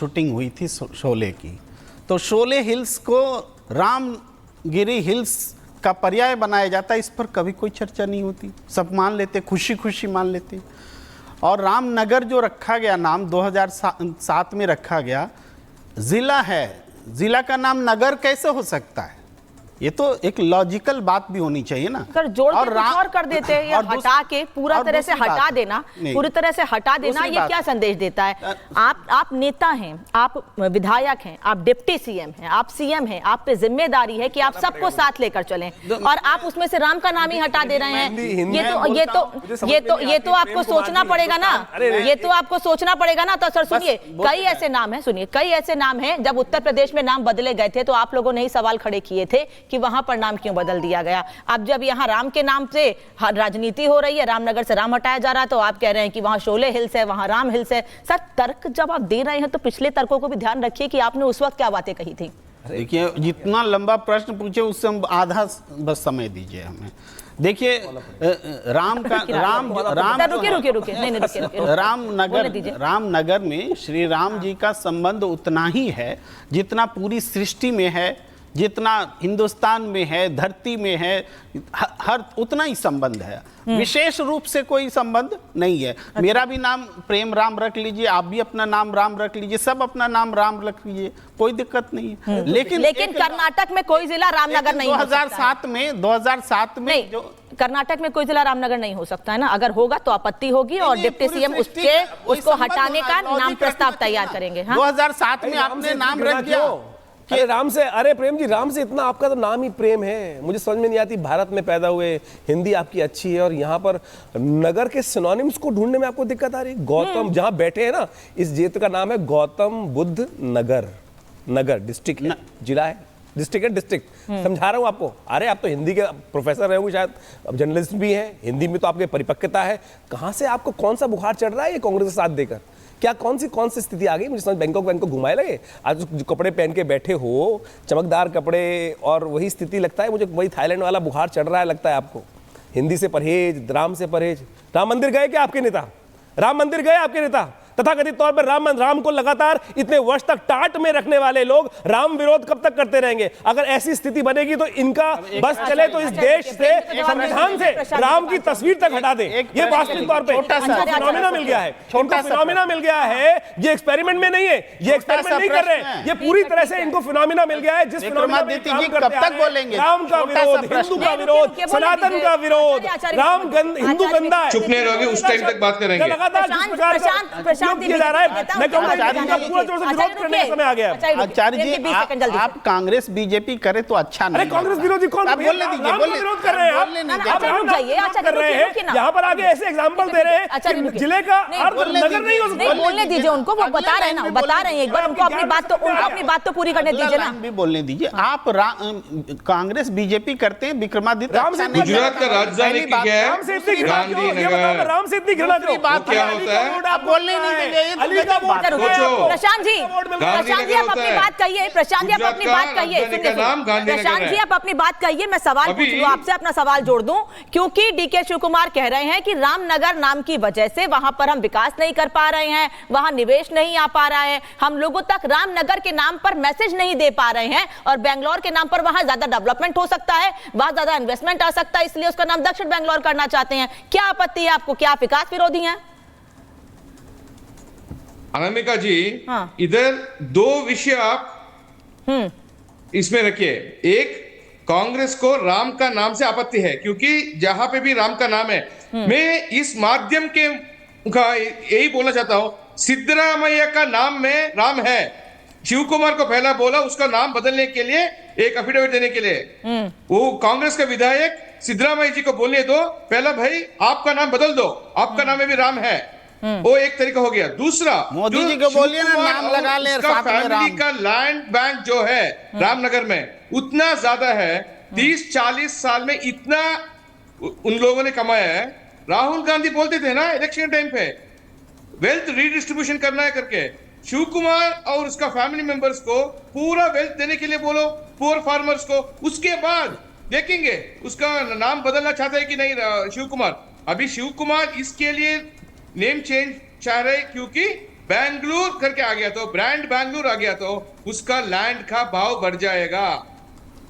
Shooting हुई थी शोले की, तो शोले हिल्स को रामगिरी हिल्स का पर्याय बनाया जाता है, इस पर कभी कोई चर्चा नहीं होती। सब मान लेते, खुशी खुशी मान लेते। और रामनगर जो रखा गया नाम 2007 में रखा गया, ज़िला है, ज़िला का नाम नगर कैसे हो सकता है? ये तो एक लॉजिकल बात भी होनी चाहिए ना। अगर जोड़ के कुछ और कर देते हैं या हटा के पूरा तरह से हटा देना, पूरी तरह से हटा देना, ये क्या संदेश देता है? आप नेता हैं, आप विधायक हैं, आप डिप्टी सीएम हैं, आप सीएम हैं, आप पे जिम्मेदारी है कि आप सबको साथ लेकर चलें, और आप उसमें से राम का नाम ही हटा दे रहे हैं। ये तो आपको सोचना पड़ेगा ना, ये तो आपको सोचना पड़ेगा ना। तो सर सुनिए, कई ऐसे नाम हैं, सुनिए, कई ऐसे नाम हैं, जब उत्तर प्रदेश में नाम बदले गए थे तो आप लोगों ने ही सवाल खड़े किए थे कि वहां पर नाम क्यों बदल दिया गया। अब जब यहां राम के नाम से राजनीति हो रही है, रामनगर से राम हटाया जा रहा है, तो आप कह रहे हैं कि वहां शोले हिल्स है, वहां राम हिल्स है। सर, तर्क जब आप दे रहे हैं तो पिछले तर्कों को भी ध्यान रखिए कि आपने उस वक्त क्या बातें कही थी। देखिए, जितना लंबा प्रश्न पूछे उससे हम आधा बस समय दीजिए हमें। देखिए, रामनगर में श्री राम जी का संबंध उतना ही है जितना पूरी सृष्टि में है, जितना हिंदुस्तान में है, धरती में है, हर उतना ही संबंध है। विशेष रूप से कोई संबंध नहीं है। मेरा भी नाम प्रेम राम रख लीजिए, आप भी अपना नाम राम रख लीजिए, सब अपना नाम राम रख लीजिए, कोई दिक्कत नहीं है। लेकिन कर्नाटक में कोई जिला रामनगर नहीं हो सकता। 2007 में जो कर्नाटक में कोई जिला रामनगर नहीं हो सकता है ना। अगर होगा तो आपत्ति होगी और डिप्टी सीएम उसको हटाने का नाम प्रस्ताव तैयार करेंगे। 2007 में आपने नाम रख दिया। अरे राम से, अरे प्रेम जी, राम से इतना आपका तो नाम ही प्रेम है। मुझे समझ में नहीं आती, भारत में पैदा हुए, हिंदी आपकी अच्छी है और यहाँ पर नगर के सिनोनिम्स को ढूंढने में आपको दिक्कत आ रही। गौतम जहाँ बैठे हैं ना, इस क्षेत्र का नाम है गौतम बुद्ध नगर। नगर डिस्ट्रिक्ट है, जिला है, डिस्ट्रिक्ट है, डिस्ट्रिक्ट। समझा रहा हूँ आपको। अरे आप तो हिंदी के प्रोफेसर रहे होंगे शायद, अब जर्नलिस्ट भी हैं, हिंदी में तो आपके परिपक्वता है। कहाँ से आपको कौन सा बुखार चढ़ रहा है ये कांग्रेस के साथ देकर? क्या कौन सी स्थिति आ गई? मुझे समझ बैंकॉक घुमाए लगे। आज जो कपड़े पहन के बैठे हो, चमकदार कपड़े, और वही स्थिति लगता है मुझे, वही थाईलैंड वाला बुखार चढ़ रहा है लगता है आपको। हिंदी से परहेज, राम से परहेज। राम मंदिर गए क्या आपके नेता? राम मंदिर गए आपके नेता? तथाकथित तौर पर राम को लगातार इतने वर्ष तक टाट में रखने वाले लोग राम विरोध कब तक करते रहेंगे? अगर ऐसी स्थिति बनेगी तो इनका बस चले तो इस देश से, संविधान से राम की तस्वीर तक हटा दें। ये वास्तविक तौर पे फिनोमेना मिल गया है, इनको फिनोमेना मिल गया है। ये एक्सपेरिमेंट में नहीं है, ये एक्सपेरिमेंट नहीं कर रहे हैं, ये पूरी तरह से इनको फिनोमेना मिल गया है। जिस फिनोमेना में काम करते हैं, राम का विरोध, हिंदू का विरोध, सनातन का विरोध, राम हिंदू गंदा है। चुप नहीं रहोगे, उस टाइम तक बात करेंगे। लगातार किया जा रहा है। मैं कहूंगा पूरा जोर से विरोध करने का समय आ गया। आचार्य जी, आप कांग्रेस बीजेपी करे तो अच्छा नहीं। अरे कांग्रेस विरोधी कौन? बोलने दीजिए, विरोध कर रहे हैं आप कर रहे हैं। यहाँ पर आगे ऐसे एग्जांपल दे रहे हैं, जिले का अर्थ नगर नहीं हो सकता। बोलने दीजिए उनको, वो बता रहे हैं ना, बता रहे हैं। एक बार उनको अपनी बात तो पूरी करने दीजिए ना। भी बोलने दीजिए। आप कांग्रेस बीजेपी करते हैं, विक्रमादित्य गुजरात का राजधानी क्या है? गांधीनगर। राम से इतनी घृणा क्यों? क्या होता है? आप बोलने नहीं देंगे। प्रशांत जी आप अपनी बात कहिए। प्रशांत जी आप अपनी बात कहिए। प्रशांत जी आप अपनी बात कहिए। मैं सवाल पूछ लूं आपसे, अपना सवाल जोड़ दूं, क्योंकि डीके शिव कुमार कह रहे हैं कि रामनगर नाम की वजह से वहां पर हम विकास नहीं कर पा रहे हैं, वहां निवेश नहीं आ पा रहा है, हम लोगों तक रामनगर के नाम पर मैसेज नहीं दे पा रहे हैं, और बेंगलोर के नाम पर वहां ज्यादा डेवलपमेंट हो सकता है, वहां ज्यादा इन्वेस्टमेंट आ सकता है, इसलिए उसका नाम दक्षिण बेंगलोर करना चाहते हैं। क्या आपत्ति है आपको? क्या आप विकास विरोधी हैं? अनामिका जी, इधर दो विषय आप इसमें रखिए। एक, कांग्रेस को राम का नाम से आपत्ति है, क्योंकि जहां पे भी राम का नाम है, मैं इस माध्यम के यही बोलना चाहता हूं, सिद्धरामैया का नाम में राम है। शिव कुमार को पहला बोला उसका नाम बदलने के लिए, एक एफिडेविट देने के लिए। वो कांग्रेस का विधायक सिद्धरामैया जी को बोलने दो, पहला भाई आपका नाम बदल दो, आपका नाम में भी राम है। वो एक तरीका हो गया। दूसरा, मोदी जी को बोलिए ना, नाम लगा ले। फैमिली का लैंड बैंक जो है रामनगर में उतना ज्यादा है, 30-40 साल में इतना उन लोगों ने कमाया है। राहुल गांधी बोलते थे ना इलेक्शन टाइम पे, वेल्थ रीडिस्ट्रीब्यूशन करना है करके। शिव कुमार और उसका फैमिली मेंबर्स को पूरा वेल्थ देने के लिए बोलो, पुअर फार्मर्स को। उसके बाद देखेंगे उसका नाम बदलना चाहता है कि नहीं शिव कुमार। अभी शिव कुमार इसके लिए नेम चेंज चाह रहे, क्योंकि बैंगलोर करके आ गया तो, ब्रांड बैंगलोर आ गया तो उसका लैंड का भाव बढ़ जाएगा,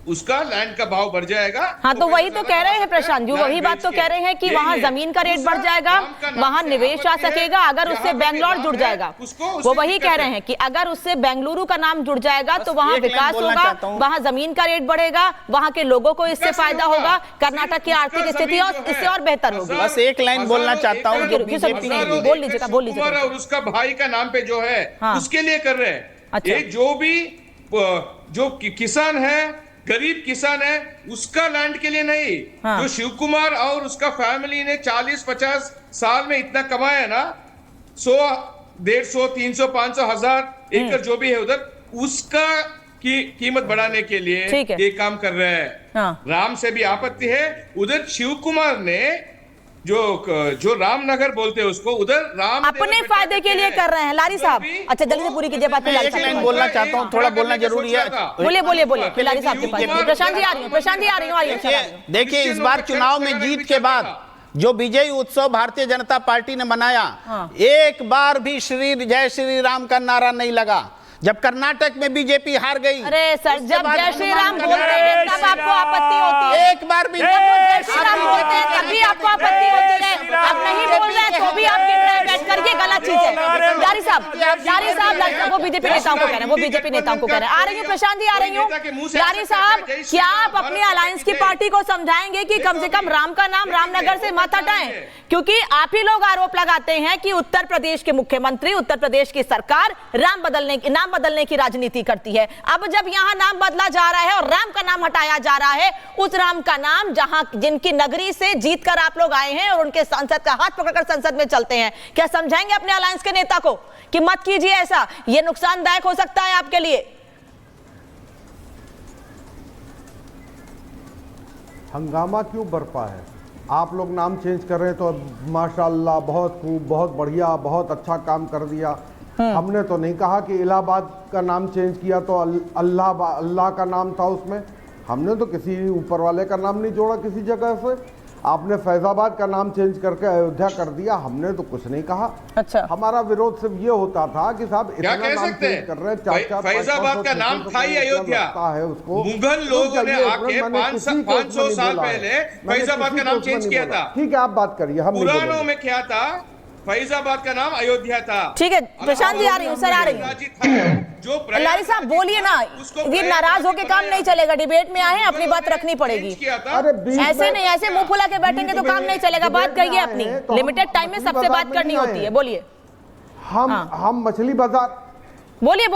उसका लैंड का भाव बढ़ जाएगा। हाँ, तो वही तो कह रहे हैं प्रशांत जी, वही बात तो कह रहे हैं कि वहां जमीन का रेट बढ़ जाएगा, वहां निवेश आ सकेगा अगर उससे बेंगलोर जुड़ जाएगा। वो वही कह रहे हैं कि अगर उससे बेंगलुरु का नाम जुड़ जाएगा तो वहां विकास होगा, वहां जमीन का रेट बढ़ेगा, वहां के लोगों को इससे फायदा होगा, कर्नाटक की आर्थिक स्थिति और इससे और बेहतर होगी। बस एक लाइन बोलना चाहता हूँ, बोल लीजिएगा। और उसका भाई का नाम पे जो है उसके लिए कर रहे हैं। ये जो भी जो किसान है, गरीब किसान है, उसका लैंड के लिए नहीं। जो शिव कुमार और उसका फैमिली ने 40-50 साल में इतना कमाया ना, 100, 150, 300, 500, 1000 एकड़ जो भी है उधर, उसका की कीमत बढ़ाने के लिए ये काम कर रहे हैं। राम से भी आपत्ति है। उधर शिव कुमार ने जो रामनगर बोलते हैं उसको, उधर राम अपने फायदे के लिए कर रहे हैं। लारी साहब, अच्छा जल्दी से पूरी कीजिए बात। एक लाइन बोलना चाहता हूँ, थोड़ा बोलना जरूरी है। बोलिए लारी साहब के पास। प्रशांत जी आ रही हूँ। देखिए, इस बार चुनाव में जीत के बाद जो विजयी उत्सव भारतीय जनता पार्टी ने मनाया, एक बार भी जय श्री राम का नारा नहीं लगा। जब कर्नाटक में बीजेपी हार गई, अरे सर, जब जय श्री राम बोलते हैं तब आपको आपत्ति होती है। एक बार भी जय श्री राम बोलते हैं तभी आपको आपत्ति होती है। आप नहीं बोल रहे तो भी आप गिर रहे बैठ करके, गलत चीज है। जारी साहब वो बीजेपी नेताओं को कह रहे हैं, वो बीजेपी नेताओं को कह रहे हैं। आ रही हूँ प्रशांत जी, आ रही हूँ। जारी साहब, क्या आप अपनी अलायंस की पार्टी को समझाएंगे कि कम से कम राम का नाम रामनगर से मत हटाएं? क्योंकि आप ही लोग आरोप लगाते हैं कि उत्तर प्रदेश के मुख्यमंत्री, उत्तर प्रदेश की सरकार नाम बदलने की राजनीति करती है। अब जब यहां नाम बदला जा रहा है और राम का नाम हटाया जा रहा है, उस राम का नाम जहां जिनकी नगरी से जीतकर आप लोग आए हैं और उनके सांसद का हाथ पकड़कर संसद में चलते हैं, क्या समझाएंगे अपने अलायंस के नेता को कि मत कीजिए ऐसा, यह नुकसानदायक हो सकता है आपके लिए? हंगामा क्यों बरपा है? आप लोग नाम चेंज कर रहे हैं तो माशाअल्लाह, बहुत खूब, बहुत बढ़िया, बहुत अच्छा काम कर दिया। हमने तो नहीं कहा कि इलाहाबाद का नाम चेंज किया तो अल्लाह का नाम था उसमें। हमने तो किसी ऊपर वाले का नाम नहीं जोड़ा किसी जगह से। आपने फैजाबाद का नाम चेंज करके अयोध्या कर दिया, हमने तो कुछ नहीं कहा। अच्छा, हमारा विरोध सिर्फ ये होता था कि साहब इतना नाम चेंज कर रहे हैं। फैजाबाद का नाम था ही अयोध्या है, उसको मुगल लोगों ने आके 500 साल पहले फैजाबाद का नाम चेंज किया था। ठीक है, आप बात करिए। हम पुरानों में क्या था, फैजाबाद का नाम अयोध्या था। ठीक है प्रशांत जी, आ रही हूँ सर, आ रही हूँ। लारी साहब बोलिए ना, ये नाराज होके काम नहीं चलेगा। डिबेट में आए, अपनी बात रखनी पड़ेगी। ऐसे नहीं, ऐसे मुंह फुला के बैठेंगे तो काम नहीं चलेगा। बात करिए अपनी, लिमिटेड टाइम में सबसे बात करनी होती है। बोलिए। हम मछली बाजार, बोलिए